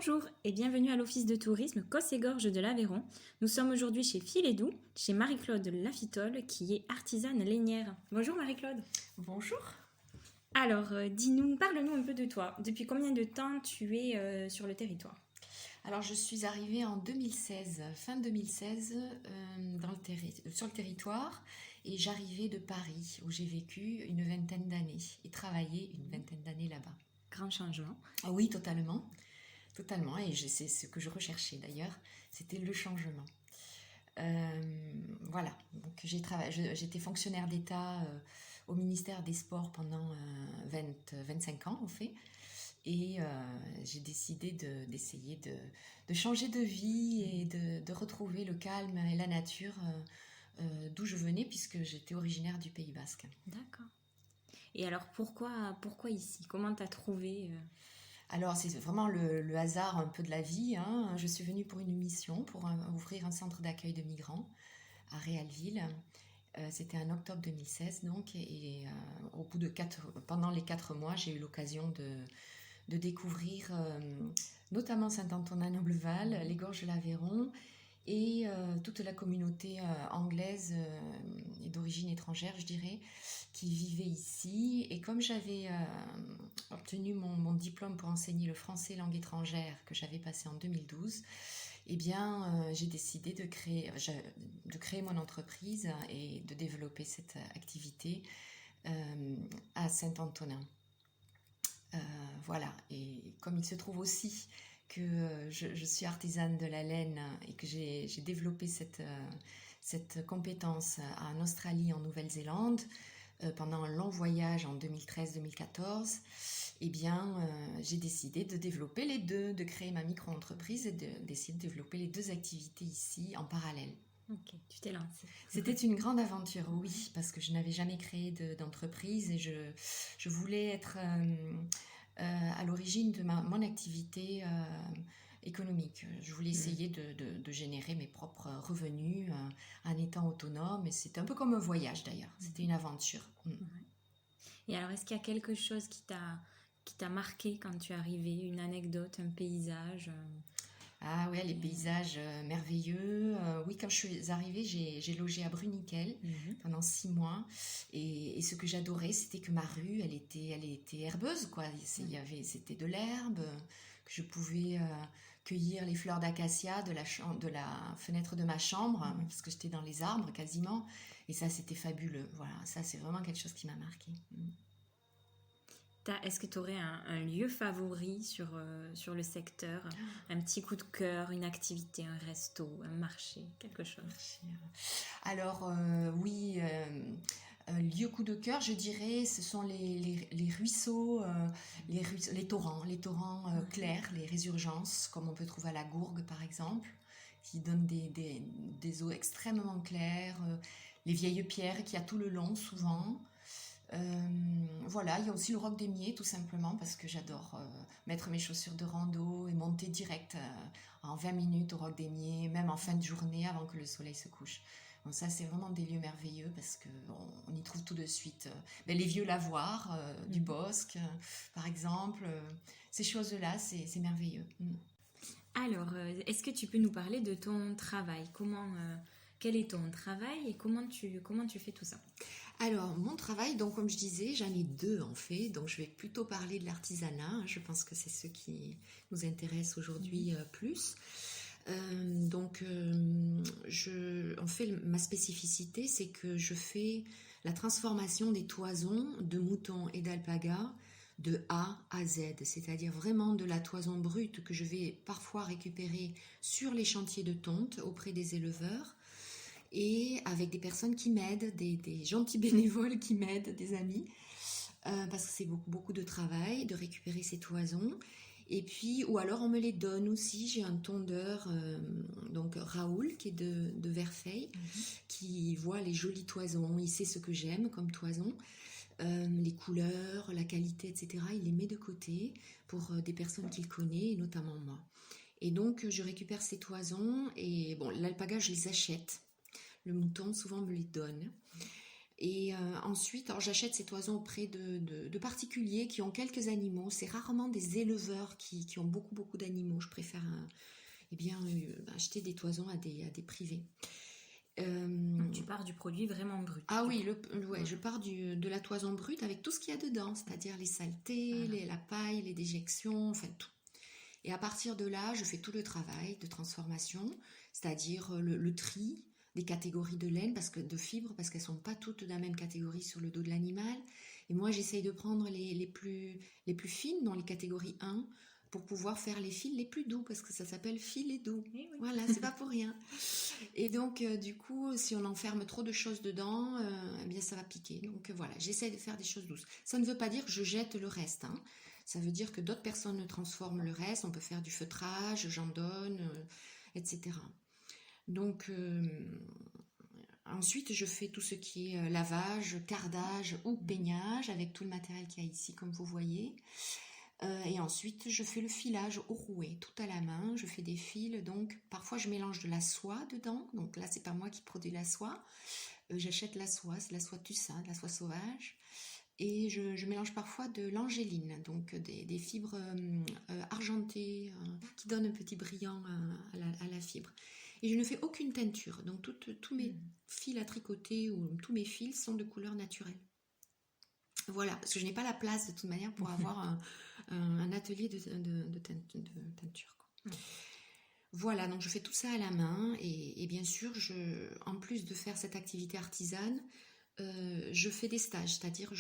Bonjour et bienvenue à l'Office de tourisme Causse-et-Gorges de l'Aveyron. Nous sommes aujourd'hui chez Filédoux, chez Marie-Claude Lafitole, qui est artisane lainière. Bonjour Marie-Claude. Bonjour. Alors, parle-nous un peu de toi. Depuis combien de temps tu es sur le territoire? Alors je suis arrivée en 2016, fin 2016, sur le territoire, et j'arrivais de Paris où j'ai vécu une vingtaine d'années et travaillé une vingtaine d'années là-bas. Grand changement. Ah oui, totalement, totalement, et c'est ce que je recherchais d'ailleurs, c'était le changement. Voilà, donc j'étais fonctionnaire d'État au ministère des Sports pendant 25 ans, au fait. Et j'ai décidé d'essayer de changer de vie et de retrouver le calme et la nature d'où je venais, puisque j'étais originaire du Pays Basque. D'accord. Et alors pourquoi ici? Comment t'as trouvé Alors c'est vraiment le hasard un peu de la vie, hein. Je suis venue pour une mission, pour ouvrir un centre d'accueil de migrants à Réalville. C'était en octobre 2016 donc, et au bout de pendant les 4 mois, j'ai eu l'occasion de découvrir notamment Saint-Antonin-Nobleval, les Gorges de l'Aveyron et toute la communauté anglaise et d'origine étrangère, je dirais, qui vivait ici. Et comme j'avais obtenu mon diplôme pour enseigner le français langue étrangère que j'avais passé en 2012, eh bien, j'ai décidé de créer mon entreprise et de développer cette activité à Saint-Antonin. Voilà, et comme il se trouve aussi que je suis artisane de la laine et que j'ai développé cette compétence en Australie, en Nouvelle-Zélande, pendant un long voyage en 2013-2014, eh bien, j'ai décidé de développer les deux, de créer ma micro-entreprise et d'essayer de développer les deux activités ici en parallèle. Ok, tu t'es lancée. C'était une grande aventure, oui, parce que je n'avais jamais créé d'entreprise et je voulais être à l'origine de mon activité économique. Je voulais essayer de générer mes propres revenus en étant autonome, et c'était un peu comme un voyage d'ailleurs, c'était une aventure. Et alors, est-ce qu'il y a quelque chose qui t'a marqué quand tu es arrivée? Une anecdote, un paysage Ah ouais, les paysages merveilleux. Oui, quand je suis arrivée, j'ai logé à Bruniquel pendant 6 mois. Et ce que j'adorais, c'était que ma rue, elle était herbeuse, quoi. C'était de l'herbe, que je pouvais cueillir les fleurs d'acacia de la fenêtre de ma chambre, parce que j'étais dans les arbres quasiment. Et ça, c'était fabuleux. Voilà, ça, c'est vraiment quelque chose qui m'a marqué. Est-ce que tu aurais un lieu favori sur le secteur? Un petit coup de cœur, une activité, un resto, un marché, quelque chose? Alors, oui, lieu coup de cœur, je dirais, ce sont les ruisseaux, les torrents clairs, les résurgences, comme on peut trouver à la Gourgue par exemple, qui donnent des eaux extrêmement claires, les vieilles pierres qu'il y a tout le long souvent. Voilà, il y a aussi le Roc des Miers, tout simplement, parce que j'adore mettre mes chaussures de rando et monter direct en 20 minutes au Roc des Miers, même en fin de journée avant que le soleil se couche. Donc ça, c'est vraiment des lieux merveilleux parce qu'on y trouve tout de suite les vieux lavoirs du Bosque, par exemple. Ces choses-là, c'est merveilleux. Alors, est-ce que tu peux nous parler de ton travail? Quel est ton travail et comment tu fais tout ça? Alors, mon travail, donc comme je disais, j'en ai deux en fait, donc je vais plutôt parler de l'artisanat, je pense que c'est ce qui nous intéresse aujourd'hui plus. En fait, ma spécificité, c'est que je fais la transformation des toisons de moutons et d'alpagas de A à Z, c'est-à-dire vraiment de la toison brute que je vais parfois récupérer sur les chantiers de tonte auprès des éleveurs, et avec des personnes qui m'aident, des gentils bénévoles qui m'aident, des amis, parce que c'est beaucoup de travail de récupérer ces toisons. Et puis, ou alors on me les donne aussi. J'ai un tondeur, donc Raoul, qui est de Verfeil, qui voit les jolies toisons, il sait ce que j'aime comme toison, les couleurs, la qualité, etc. Il les met de côté pour des personnes qu'il connaît, et notamment moi. Et donc, je récupère ces toisons, et bon, l'alpaga, je les achète. Le mouton, souvent, me les donne. Et ensuite, alors j'achète ces toisons auprès de particuliers qui ont quelques animaux. C'est rarement des éleveurs qui ont beaucoup d'animaux. Je préfère acheter des toisons à des privés. Donc tu pars du produit vraiment brut. Ah oui, je pars de la toison brute avec tout ce qu'il y a dedans, c'est-à-dire les saletés, la paille, les déjections, enfin tout. Et à partir de là, je fais tout le travail de transformation, c'est-à-dire le tri des catégories de laine, de fibres, parce qu'elles ne sont pas toutes de la même catégorie sur le dos de l'animal. Et moi, j'essaye de prendre les plus fines dans les catégories 1 pour pouvoir faire les fils les plus doux, parce que ça s'appelle filet doux. Oui. Voilà, c'est pas pour rien. Et donc, du coup, si on enferme trop de choses dedans, eh bien, ça va piquer. Donc, voilà, j'essaie de faire des choses douces. Ça ne veut pas dire que je jette le reste, hein. Ça veut dire que d'autres personnes transforment le reste. On peut faire du feutrage, j'en donne, etc. Donc, ensuite, je fais tout ce qui est lavage, cardage ou peignage avec tout le matériel qu'il y a ici, comme vous voyez. Et ensuite, je fais le filage au rouet, tout à la main. Je fais des fils, donc parfois je mélange de la soie dedans. Donc là, c'est pas moi qui produis la soie. J'achète la soie, c'est la soie tussin, de la soie sauvage. Et je mélange parfois de l'angéline, donc des fibres argentées qui donnent un petit brillant à la fibre. Et je ne fais aucune teinture, donc tous mes fils à tricoter ou tous mes fils sont de couleur naturelle. Voilà, parce que je n'ai pas la place de toute manière pour avoir un atelier de teinture, quoi. Voilà, donc je fais tout ça à la main et bien sûr, en plus de faire cette activité artisane, je fais des stages, c'est-à-dire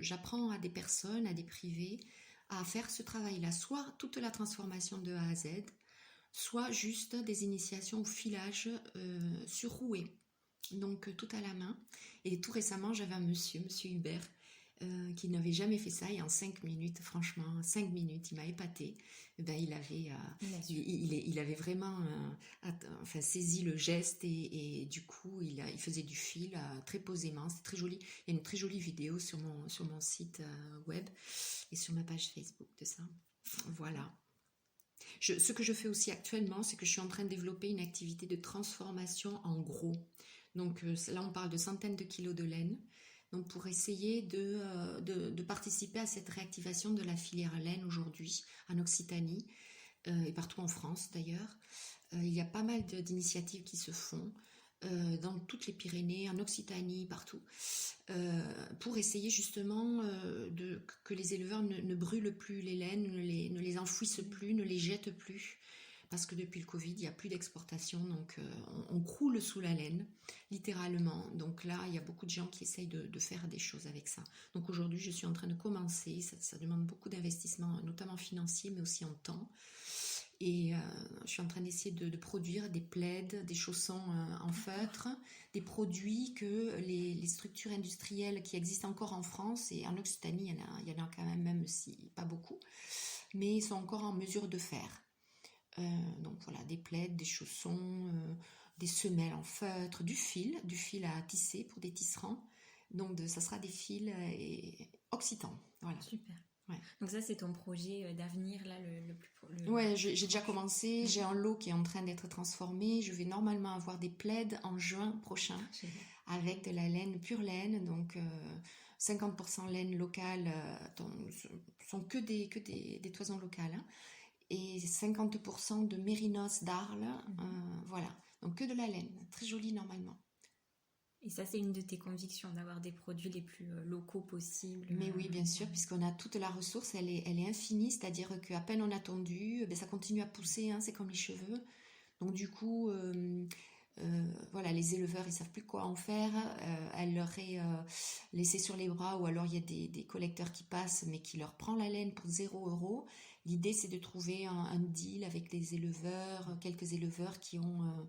j'apprends à des personnes, à des privés, à faire ce travail-là, soit toute la transformation de A à Z, soit juste des initiations au filage sur rouet, donc tout à la main. Et tout récemment, j'avais un monsieur Hubert, qui n'avait jamais fait ça, et en 5 minutes, franchement, 5 minutes, il m'a épaté. Il avait vraiment saisi le geste et du coup, il faisait du fil très posément, c'est très joli. Il y a une très jolie vidéo sur mon site web et sur ma page Facebook de ça. Voilà. Ce que je fais aussi actuellement, c'est que je suis en train de développer une activité de transformation en gros. Donc là, on parle de centaines de kilos de laine. Donc pour essayer de participer à cette réactivation de la filière laine aujourd'hui en Occitanie et partout en France d'ailleurs. Il y a pas mal d'initiatives qui se font dans toutes les Pyrénées, en Occitanie, partout, pour essayer justement que les éleveurs ne brûlent plus les laines, ne les enfouissent plus, ne les jettent plus. Parce que depuis le Covid, il n'y a plus d'exportation, donc on croule sous la laine, littéralement. Donc là, il y a beaucoup de gens qui essayent de faire des choses avec ça. Donc aujourd'hui, je suis en train de commencer, ça demande beaucoup d'investissement, notamment financier, mais aussi en temps. Et je suis en train d'essayer de produire des plaids, des chaussons en feutre, des produits que les structures industrielles qui existent encore en France, et en Occitanie, il y en a quand même si pas beaucoup, mais ils sont encore en mesure de faire. Donc voilà, des plaids, des chaussons, des semelles en feutre, du fil à tisser pour des tisserands. Donc ça sera des fils occitans. Voilà. Super. Ouais. Donc ça, c'est ton projet d'avenir là Ouais, j'ai déjà commencé. J'ai un lot qui est en train d'être transformé. Je vais normalement avoir des plaids en juin prochain avec de la laine, pure laine. Donc 50% laine locale, sont que des toisons locales. Hein. Et 50% de mérinos d'Arles, voilà. Donc que de la laine, très jolie normalement. Et ça, c'est une de tes convictions, d'avoir des produits les plus locaux possibles. Mais oui, bien sûr, puisqu'on a toute la ressource, elle est infinie, c'est-à-dire qu'à peine on a tondu, ça continue à pousser, hein, c'est comme les cheveux. Donc du coup, voilà, les éleveurs, ils savent plus quoi en faire. Elle leur est laissée sur les bras, ou alors il y a des collecteurs qui passent, mais qui leur prend la laine pour 0 €. L'idée, c'est de trouver un deal avec les éleveurs, quelques éleveurs qui ont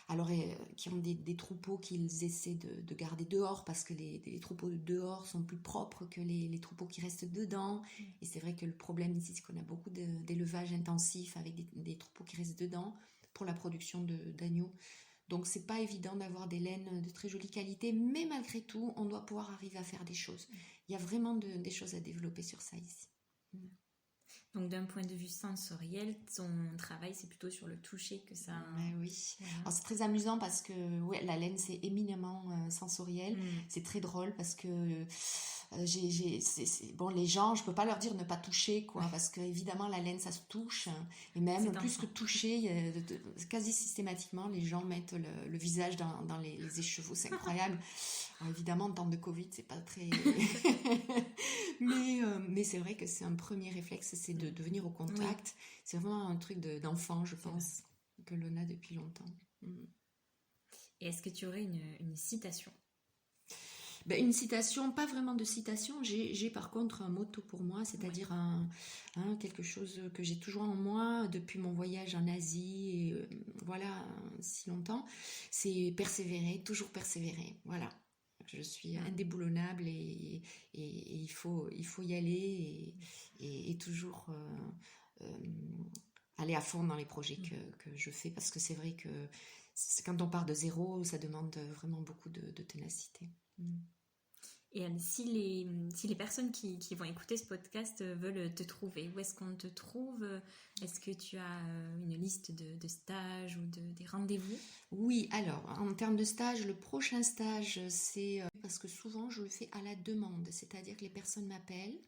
des troupeaux qu'ils essaient de garder dehors, parce que les troupeaux de dehors sont plus propres que les troupeaux qui restent dedans. Et c'est vrai que le problème ici, c'est qu'on a beaucoup d'élevage intensif avec des troupeaux qui restent dedans pour la production d'agneaux. Donc c'est pas évident d'avoir des laines de très jolie qualité, mais malgré tout, on doit pouvoir arriver à faire des choses. Il y a vraiment des choses à développer sur ça ici. Donc d'un point de vue sensoriel, ton travail c'est plutôt sur le toucher que ça... Ouais, oui. Voilà. Alors, c'est très amusant parce que ouais, la laine c'est éminemment sensoriel. C'est très drôle parce que bon, les gens, je peux pas leur dire ne pas toucher quoi, parce que évidemment la laine ça se touche, hein. Et même C'est plus que dansant. toucher, quasi systématiquement les gens mettent le visage dans les écheveaux, c'est incroyable. Alors, évidemment en temps de Covid c'est pas très, mais c'est vrai que c'est un premier réflexe, c'est de venir au Oui, contact. C'est vraiment un truc d'enfant, je c'est vrai. pense, que l'on a depuis longtemps. Mm. Et est-ce que tu aurais une citation? Ben, une citation, pas vraiment de citation, j'ai par contre un motto pour moi, Ouais. c'est-à-dire quelque chose que j'ai toujours en moi depuis mon voyage en Asie, et voilà, si longtemps, c'est persévérer, toujours persévérer, voilà. Je suis Mm. indéboulonnable et il faut y aller et toujours euh, aller à fond dans les projets que je fais parce que c'est vrai que quand on part de zéro, ça demande vraiment beaucoup de ténacité. Mm. Et si les personnes qui vont écouter ce podcast veulent te trouver, où est-ce qu'on te trouve? Est-ce que tu as une liste de stages ou des rendez-vous? Oui, alors, en termes de stage, le prochain stage, c'est parce que souvent je le fais à la demande, c'est-à-dire que les personnes m'appellent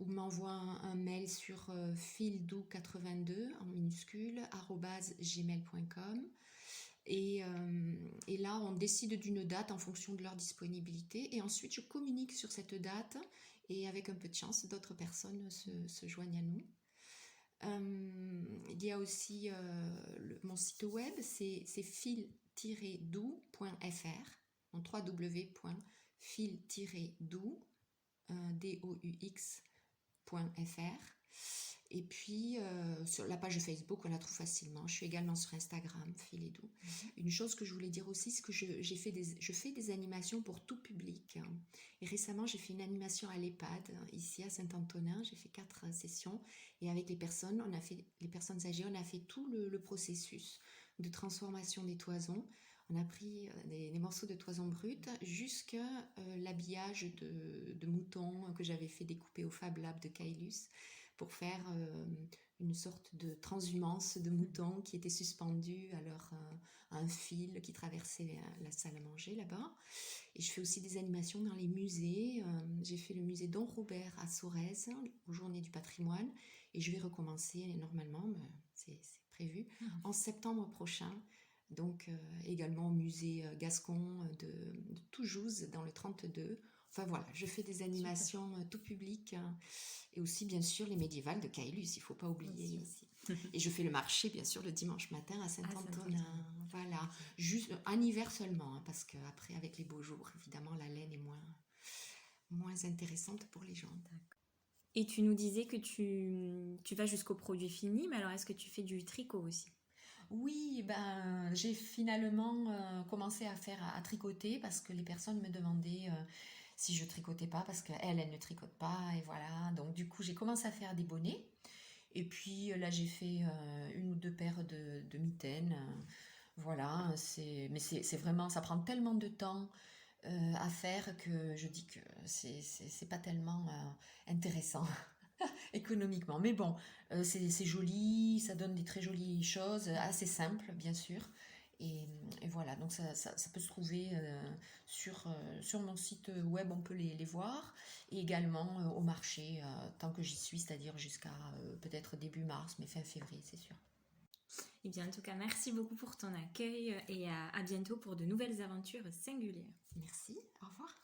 ou m'envoient un mail sur fildou82 en minuscule @gmail.com et là on décide d'une date en fonction de leur disponibilité et ensuite je communique sur cette date et avec un peu de chance d'autres personnes se joignent à nous. Il y a aussi mon site web, c'est fil-doux.fr, donc www.fil-doux.fr. Et puis sur la page Facebook, on la trouve facilement. Je suis également sur Instagram, Fil et Doux. Une chose que je voulais dire aussi, c'est que je fais des animations pour tout public. Et récemment, j'ai fait une animation à l'EHPAD, ici à Saint-Antonin. J'ai fait 4 sessions. Et avec les personnes, les personnes âgées, on a fait tout le processus de transformation des toisons. On a pris des morceaux de toison brute jusqu'à l'habillage de moutons que j'avais fait découper au Fab Lab de Kailus pour faire une sorte de transhumance de moutons qui étaient suspendus à un fil qui traversait la salle à manger là-bas. Et je fais aussi des animations dans les musées. J'ai fait le musée Don Robert à Sorèze aux Journées du patrimoine et je vais recommencer normalement, c'est prévu, en septembre prochain. Donc également au musée Gascon de Toujouz dans le 32. Enfin voilà, je fais des Super. animations tout public et aussi bien sûr les médiévales de Caylus, il ne faut pas Bien oublier sûr. ici. Et je fais le marché bien sûr le dimanche matin à À Saint-Antonin. Saint-Antoine. Voilà, juste en hiver seulement, hein, parce qu'après avec les beaux jours, évidemment la laine est moins intéressante pour les gens. D'accord. Et tu nous disais que tu vas jusqu'au produit fini, mais alors est-ce que tu fais du tricot aussi? Oui, ben, j'ai finalement commencé à tricoter parce que les personnes me demandaient si je tricotais pas parce qu'elle ne tricote pas et voilà. Donc du coup, j'ai commencé à faire des bonnets et puis là, j'ai fait une ou deux paires de mitaines. Voilà, mais c'est vraiment, ça prend tellement de temps à faire que je dis que c'est pas tellement intéressant économiquement. Mais bon, c'est joli, ça donne des très jolies choses, assez simples, bien sûr. Et voilà, donc ça peut se trouver sur mon site web, on peut les voir, et également au marché, tant que j'y suis, c'est-à-dire jusqu'à peut-être début mars, mais fin février, c'est sûr. Eh bien, en tout cas, merci beaucoup pour ton accueil et à bientôt pour de nouvelles aventures singulières. Merci, au revoir.